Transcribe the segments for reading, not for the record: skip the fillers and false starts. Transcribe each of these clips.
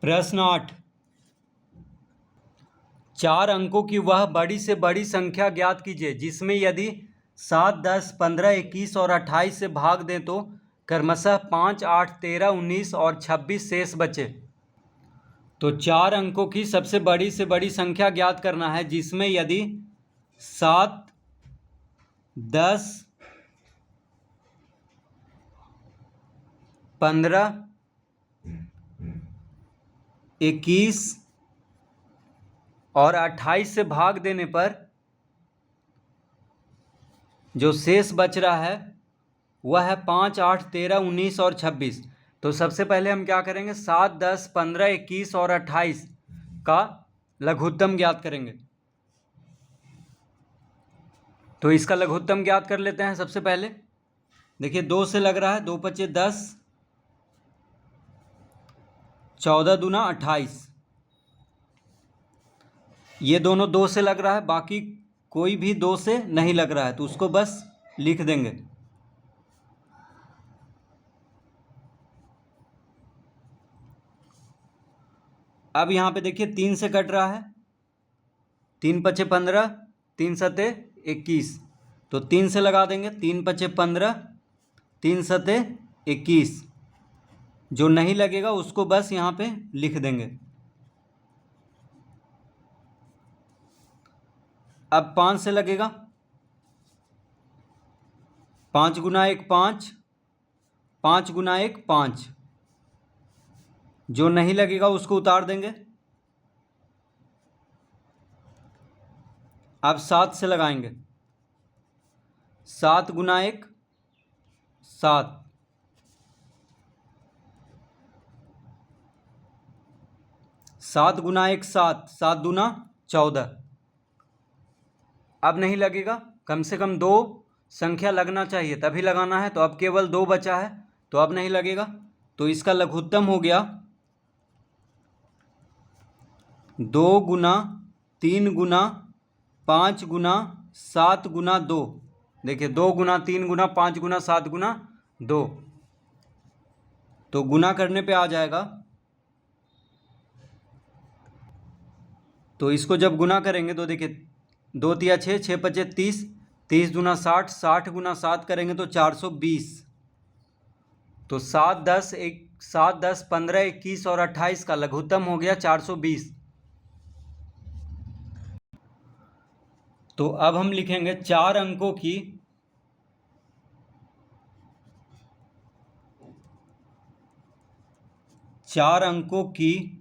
प्रश्न 8। 4 अंकों की वह बड़ी से बड़ी संख्या ज्ञात कीजिए जिसमें यदि 7, 10, 15, 21 और 28 से भाग दें तो क्रमशः 5, 8, 13, 19 और 26 शेष बचे। तो 4 अंकों की सबसे बड़ी से बड़ी संख्या ज्ञात करना है जिसमें यदि 7, 10, 15, 21 और 28 से भाग देने पर जो शेष बच रहा है वह है 5, 8, 13, 19 और 26। तो सबसे पहले हम क्या करेंगे, 7, 10, 15, 21 और 28 का लघुत्तम ज्ञात करेंगे। तो इसका लघुत्तम ज्ञात कर लेते हैं। सबसे पहले देखिए 2 से लग रहा है, 2 पचे 10, 14 दूना 28। ये दोनों 2 से लग रहा है, बाकी कोई भी 2 से नहीं लग रहा है तो उसको बस लिख देंगे। अब यहाँ पे देखिए 3 से कट रहा है, 3 पचे 15, 3 सते 21। तो 3 से लगा देंगे, 3 पचे 15, 3 सते 21। जो नहीं लगेगा उसको बस यहाँ पे लिख देंगे। अब 5 से लगेगा, 5 गुना 1 5, 5 गुना 1 5। जो नहीं लगेगा उसको उतार देंगे। अब 7 से लगाएंगे, 7 गुना 1 7, 7 गुना 1 7, 7 दूना 14। अब नहीं लगेगा, कम से कम 2 संख्या लगना चाहिए तभी लगाना है। तो अब केवल 2 बचा है तो अब नहीं लगेगा। तो इसका लघुत्तम हो गया 2 गुना 3 गुना 5 गुना 7 गुना 2। देखिए 2 गुना 3 गुना 5 गुना 7 गुना 2। तो गुना करने पे आ जाएगा। तो इसको जब गुना करेंगे तो देखिए 2 तिया 6, 6 पचे 30, 30 दूना 60, 60 गुना 7 करेंगे तो 420। तो 7, 10, 15, 21 और 28 का लघुत्तम हो गया 420। तो अब हम लिखेंगे 4 अंकों की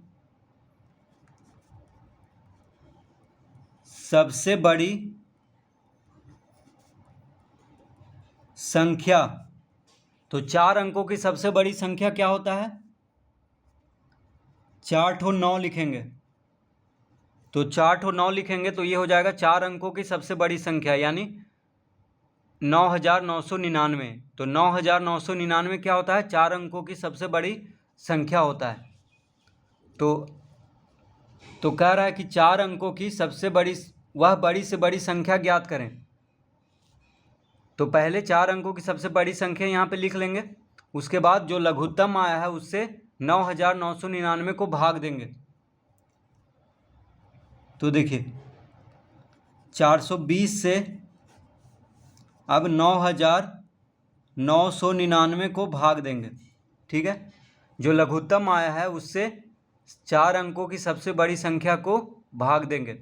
सबसे बड़ी संख्या। तो 4 अंकों की सबसे बड़ी संख्या क्या होता है, 4 ठो 9 लिखेंगे। तो 4 ठो 9 लिखेंगे तो ये हो जाएगा 4 अंकों की सबसे बड़ी संख्या यानी 9999। तो 9999 क्या होता है, 4 अंकों की सबसे बड़ी संख्या होता है। तो कह रहा है कि 4 अंकों की सबसे बड़ी वह बड़ी से बड़ी संख्या ज्ञात करें। तो पहले 4 अंकों की सबसे बड़ी संख्या यहाँ पे लिख लेंगे। उसके बाद जो लघुत्तम आया है उससे 9999 को भाग देंगे। तो देखिए 420 से अब 9999 को भाग देंगे। ठीक है, जो लघुत्तम आया है उससे 4 अंकों की सबसे बड़ी संख्या को भाग देंगे।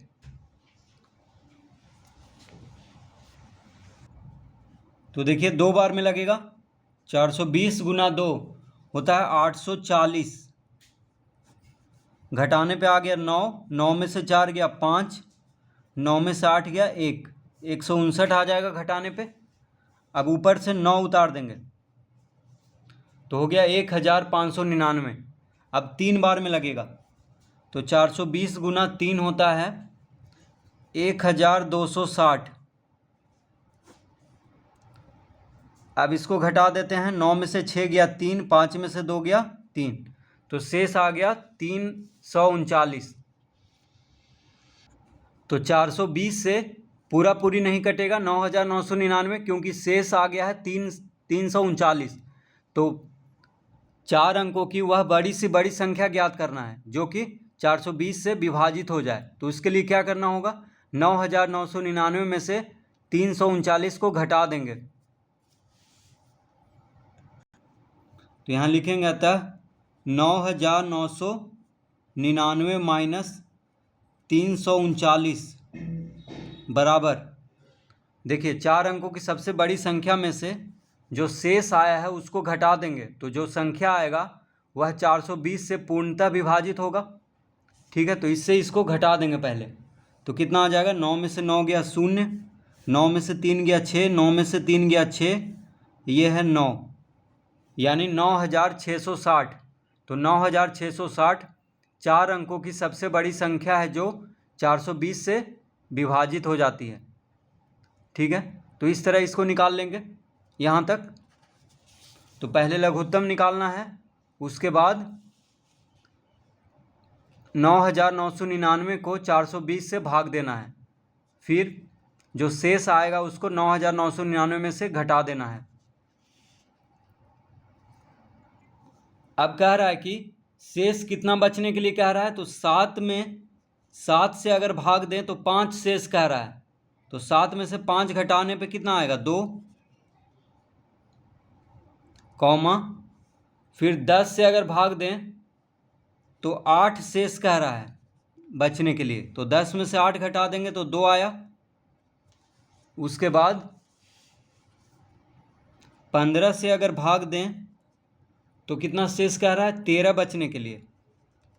तो देखिए 2 बार में लगेगा, 420 गुना 2 होता है 840। घटाने पे आ गया 9, 9 में से 4 गया 5, 9 में से 8 गया 1, 159 आ जाएगा घटाने पे। अब ऊपर से 9 उतार देंगे तो हो गया 1599। अब 3 बार में लगेगा तो 420 गुना 3 होता है 1260। अब इसको घटा देते हैं, 9 में से 6 गया 3, 5 में से 2 गया 3, तो शेष आ गया 339। तो 420 से पूरी नहीं कटेगा 9999 क्योंकि शेष आ गया है 339। तो 4 अंकों की वह बड़ी से बड़ी संख्या ज्ञात करना है जो कि 420 से विभाजित हो जाए। तो इसके लिए क्या करना होगा, 9999 में से 339 को घटा देंगे। तो यहाँ लिखेंगे अतः 9999 माइनस 339 बराबर, देखिए 4 अंकों की सबसे बड़ी संख्या में से जो शेष आया है उसको घटा देंगे। तो जो संख्या आएगा वह 420 से पूर्णतः विभाजित होगा। ठीक है, तो इससे इसको घटा देंगे पहले। तो कितना आ जाएगा, 9 में से 9 गया 0, 9 में से 3 गया 6, 9 में से 3 गया 6, ये है 9, यानी 9660। तो 9660 4 अंकों की सबसे बड़ी संख्या है जो 420 से विभाजित हो जाती है। ठीक है, तो इस तरह इसको निकाल लेंगे यहाँ तक। तो पहले लघुत्तम निकालना है, उसके बाद 9999 को 420 से भाग देना है, फिर जो शेष आएगा उसको 9999 में से घटा देना है। अब कह रहा है कि शेष कितना बचने के लिए कह रहा है, तो 7 में 7 से अगर भाग दें तो 5 शेष कह रहा है। तो 7 में से 5 घटाने पे कितना आएगा, 2, कॉमा, फिर 10 से अगर भाग दें तो 8 शेष कह रहा है बचने के लिए। तो 10 में से 8 घटा देंगे तो 2 आया। उसके बाद 15 से अगर भाग दें तो कितना शेष कह रहा है, 13 बचने के लिए।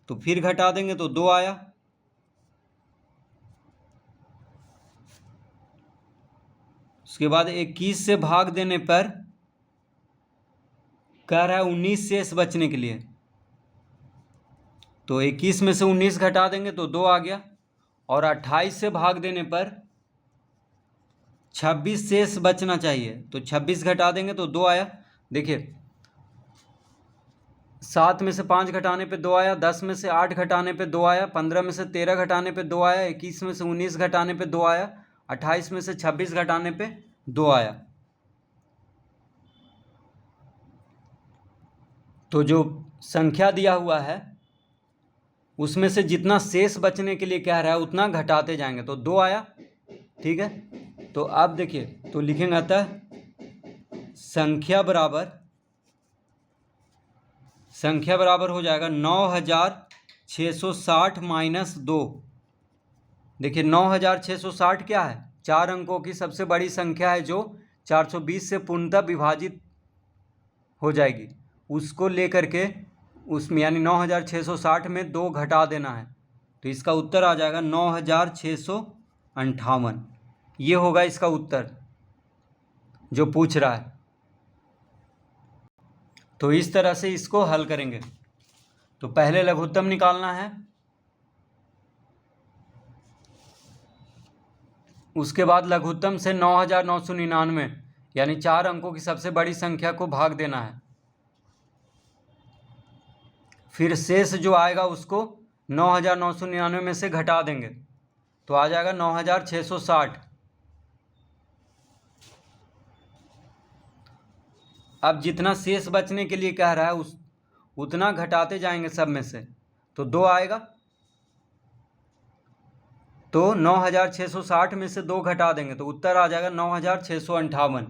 तो फिर घटा देंगे तो 2 आया। उसके बाद 21 से भाग देने पर कह रहा है 19 शेष बचने के लिए। तो 21 में से 19 घटा देंगे तो 2 आ गया। और 28 से भाग देने पर 26 शेष बचना चाहिए, तो 26 घटा देंगे तो 2 आया। देखिए 7 में से 5 घटाने पे 2 आया, 10 में से 8 घटाने पे 2 आया, 15 में से 13 घटाने पे 2 आया, 21 में से 19 घटाने पे 2 आया, 28 में से 26 घटाने पे 2 आया। तो जो संख्या दिया हुआ है उसमें से जितना शेष बचने के लिए कह रहा है उतना घटाते जाएंगे, तो 2 आया। ठीक है, तो अब देखिए, तो लिखेंगे अतः संख्या बराबर हो जाएगा 9660 माइनस 2। देखिए 9660 क्या है, 4 अंकों की सबसे बड़ी संख्या है जो 420 से पूर्णतः विभाजित हो जाएगी। उसको लेकर के उसमें यानी 9660 में 2 घटा देना है। तो इसका उत्तर आ जाएगा 9658। ये होगा इसका उत्तर जो पूछ रहा है। तो इस तरह से इसको हल करेंगे। तो पहले लघुत्तम निकालना है, उसके बाद लघुत्तम से 9999 यानी 4 अंकों की सबसे बड़ी संख्या को भाग देना है, फिर शेष जो आएगा उसको 9999 में से घटा देंगे तो आ जाएगा 9660। अब जितना शेष बचने के लिए कह रहा है उतना घटाते जाएंगे सब में से, तो 2 आएगा। तो 9660 में से 2 घटा देंगे तो उत्तर आ जाएगा 9658।